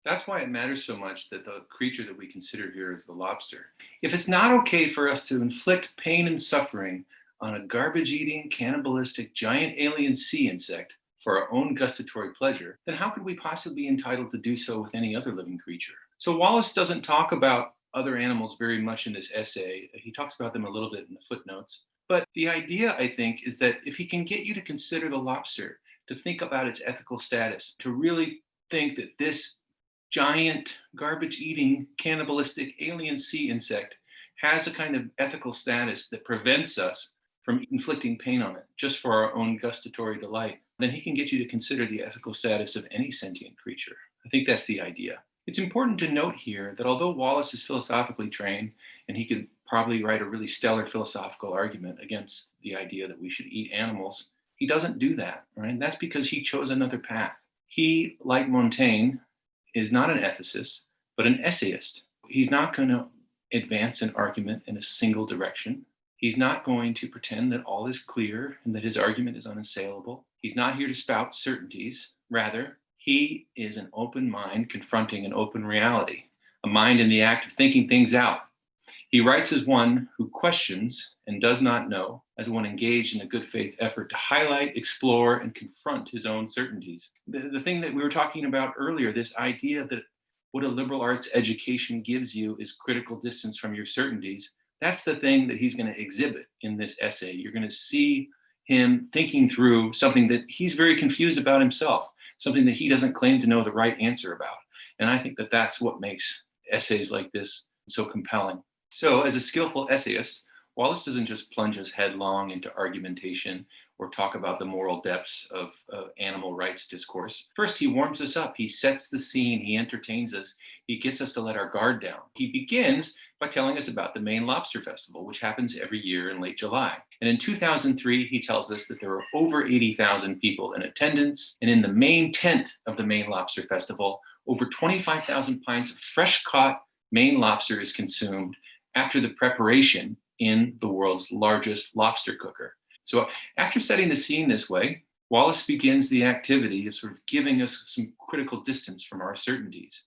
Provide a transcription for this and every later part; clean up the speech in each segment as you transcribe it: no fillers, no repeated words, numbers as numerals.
That's why it matters so much that the creature that we consider here is the lobster. If it's not okay for us to inflict pain and suffering on a garbage eating, cannibalistic, giant alien sea insect for our own gustatory pleasure, then how could we possibly be entitled to do so with any other living creature? So Wallace doesn't talk about other animals very much in this essay. He talks about them a little bit in the footnotes. But the idea, I think, is that if he can get you to consider the lobster, to think about its ethical status, to really think that this giant garbage eating cannibalistic alien sea insect has a kind of ethical status that prevents us from inflicting pain on it just for our own gustatory delight, then he can get you to consider the ethical status of any sentient creature. I think that's the idea. It's important to note here that although Wallace is philosophically trained and he could probably write a really stellar philosophical argument against the idea that we should eat animals, he doesn't do that, right? And that's because he chose another path. He, like Montaigne, is not an ethicist, but an essayist. He's not going to advance an argument in a single direction. He's not going to pretend that all is clear and that his argument is unassailable. He's not here to spout certainties. Rather, he is an open mind confronting an open reality, a mind in the act of thinking things out. He writes as one who questions and does not know, as one engaged in a good faith effort to highlight, explore, and confront his own certainties. The thing that we were talking about earlier, this idea that what a liberal arts education gives you is critical distance from your certainties, that's the thing that he's going to exhibit in this essay. You're going to see him thinking through something that he's very confused about himself, something that he doesn't claim to know the right answer about. And I think that that's what makes essays like this so compelling. So, as a skillful essayist, Wallace doesn't just plunge us headlong into argumentation or talk about the moral depths of animal rights discourse. First, he warms us up. He sets the scene. He entertains us. He gets us to let our guard down. He begins by telling us about the Maine Lobster Festival, which happens every year in late July. And in 2003, he tells us that there were over 80,000 people in attendance. And in the main tent of the Maine Lobster Festival, over 25,000 pints of fresh caught Maine lobster is consumed after the preparation in the world's largest lobster cooker. So after setting the scene this way, Wallace begins the activity of sort of giving us some critical distance from our certainties.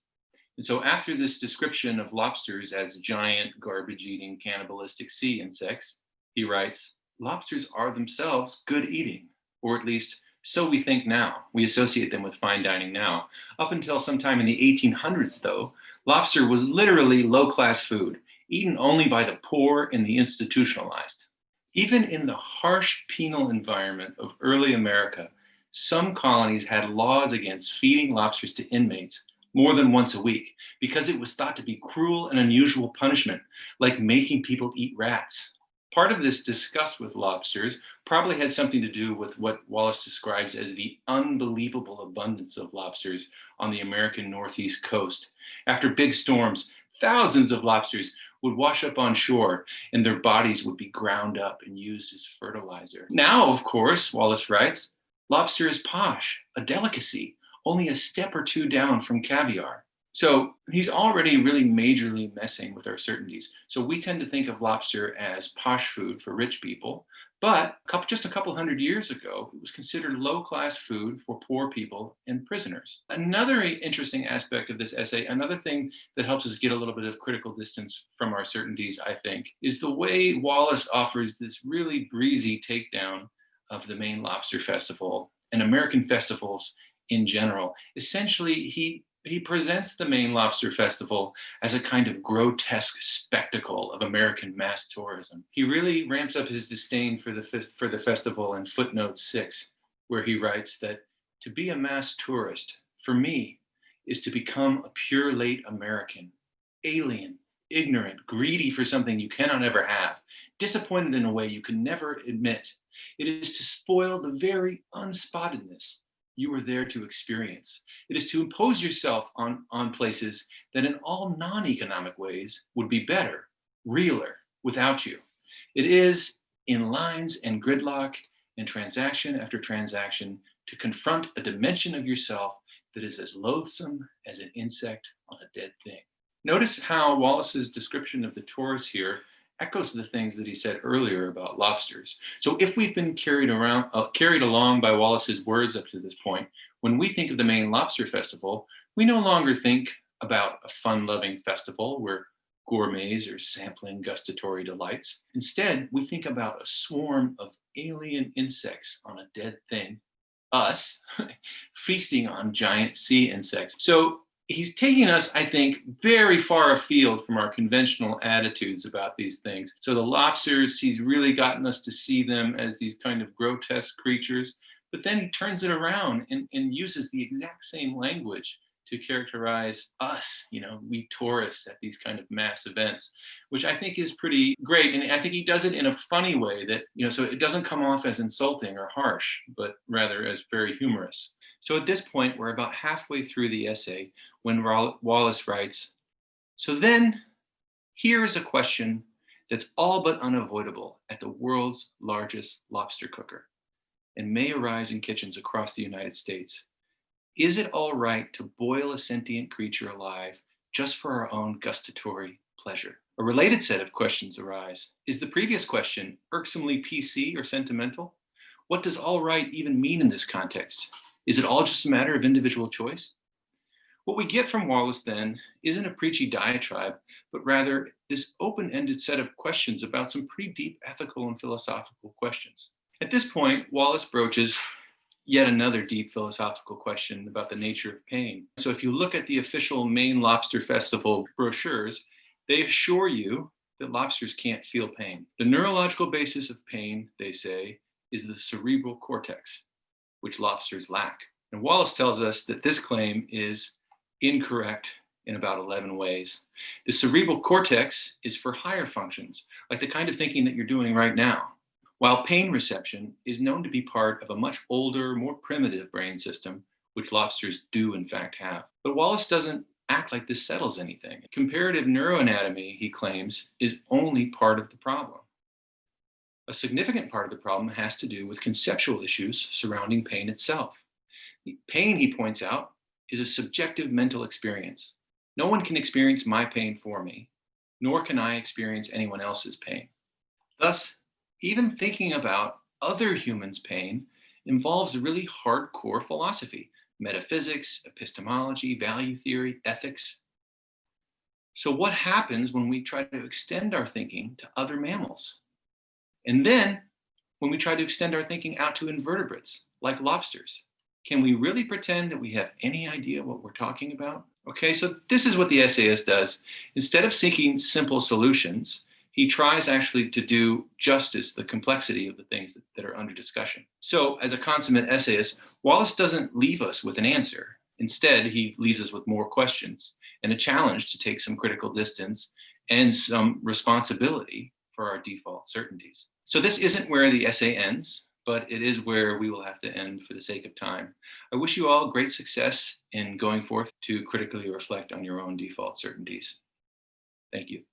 And so after this description of lobsters as giant, garbage-eating, cannibalistic sea insects, he writes, lobsters are themselves good eating, or at least so we think now. We associate them with fine dining now. Up until sometime in the 1800s, though, lobster was literally low-class food, eaten only by the poor and the institutionalized. Even in the harsh penal environment of early America, some colonies had laws against feeding lobsters to inmates more than once a week because it was thought to be cruel and unusual punishment, like making people eat rats. Part of this disgust with lobsters probably had something to do with what Wallace describes as the unbelievable abundance of lobsters on the American Northeast coast. After big storms, thousands of lobsters would wash up on shore and their bodies would be ground up and used as fertilizer. Now, of course, Wallace writes, lobster is posh, a delicacy, only a step or two down from caviar. So he's already really majorly messing with our certainties. So we tend to think of lobster as posh food for rich people, but just a couple hundred years ago, it was considered low-class food for poor people and prisoners. Another interesting aspect of this essay, another thing that helps us get a little bit of critical distance from our certainties, I think, is the way Wallace offers this really breezy takedown of the Maine Lobster Festival and American festivals in general. Essentially, he presents the Maine Lobster Festival as a kind of grotesque spectacle of American mass tourism. He really ramps up his disdain for the festival in footnote 6, where he writes that to be a mass tourist, for me, is to become a pure late American, alien, ignorant, greedy for something you cannot ever have, disappointed in a way you can never admit. It is to spoil the very unspottedness you were there to experience. It is to impose yourself on places that in all non-economic ways would be better, realer, without you. It is in lines and gridlock and transaction after transaction to confront a dimension of yourself that is as loathsome as an insect on a dead thing. Notice how Wallace's description of the tourist here echoes the things that he said earlier about lobsters. So if we've been carried along by Wallace's words up to this point, when we think of the Maine Lobster Festival, We no longer think about a fun-loving festival where gourmets are sampling gustatory delights. Instead, we think about a swarm of alien insects on a dead thing, us, feasting on giant sea insects. So he's taking us, I think, very far afield from our conventional attitudes about these things. So the lobsters, he's really gotten us to see them as these kind of grotesque creatures, but then he turns it around and uses the exact same language to characterize us, we tourists at these kind of mass events, which I think is pretty great. And I think he does it in a funny way that, so it doesn't come off as insulting or harsh, but rather as very humorous. So at this point, we're about halfway through the essay when Wallace writes, "So then, here is a question that's all but unavoidable at the world's largest lobster cooker and may arise in kitchens across the United States. Is it all right to boil a sentient creature alive just for our own gustatory pleasure?" A related set of questions arise. Is the previous question irksomely PC or sentimental? What does all right even mean in this context? Is it all just a matter of individual choice? What we get from Wallace then isn't a preachy diatribe, but rather this open-ended set of questions about some pretty deep ethical and philosophical questions. At this point, Wallace broaches yet another deep philosophical question about the nature of pain. So if you look at the official Maine Lobster Festival brochures, they assure you that lobsters can't feel pain. The neurological basis of pain, they say, is the cerebral cortex, which lobsters lack. And Wallace tells us that this claim is incorrect in about 11 ways. The cerebral cortex is for higher functions, like the kind of thinking that you're doing right now, while pain reception is known to be part of a much older, more primitive brain system, which lobsters do in fact have. But Wallace doesn't act like this settles anything. Comparative neuroanatomy, he claims, is only part of the problem. A significant part of the problem has to do with conceptual issues surrounding pain itself. Pain, he points out, is a subjective mental experience. No one can experience my pain for me, nor can I experience anyone else's pain. Thus, even thinking about other humans' pain involves a really hardcore philosophy, metaphysics, epistemology, value theory, ethics. So what happens when we try to extend our thinking to other mammals? And then when we try to extend our thinking out to invertebrates, like lobsters? Can we really pretend that we have any idea what we're talking about? Okay, so this is what the essayist does. Instead of seeking simple solutions, he tries actually to do justice to the complexity of the things that are under discussion. So as a consummate essayist, Wallace doesn't leave us with an answer. Instead, he leaves us with more questions and a challenge to take some critical distance and some responsibility for our default certainties. So this isn't where the essay ends, but it is where we will have to end for the sake of time. I wish you all great success in going forth to critically reflect on your own default certainties. Thank you.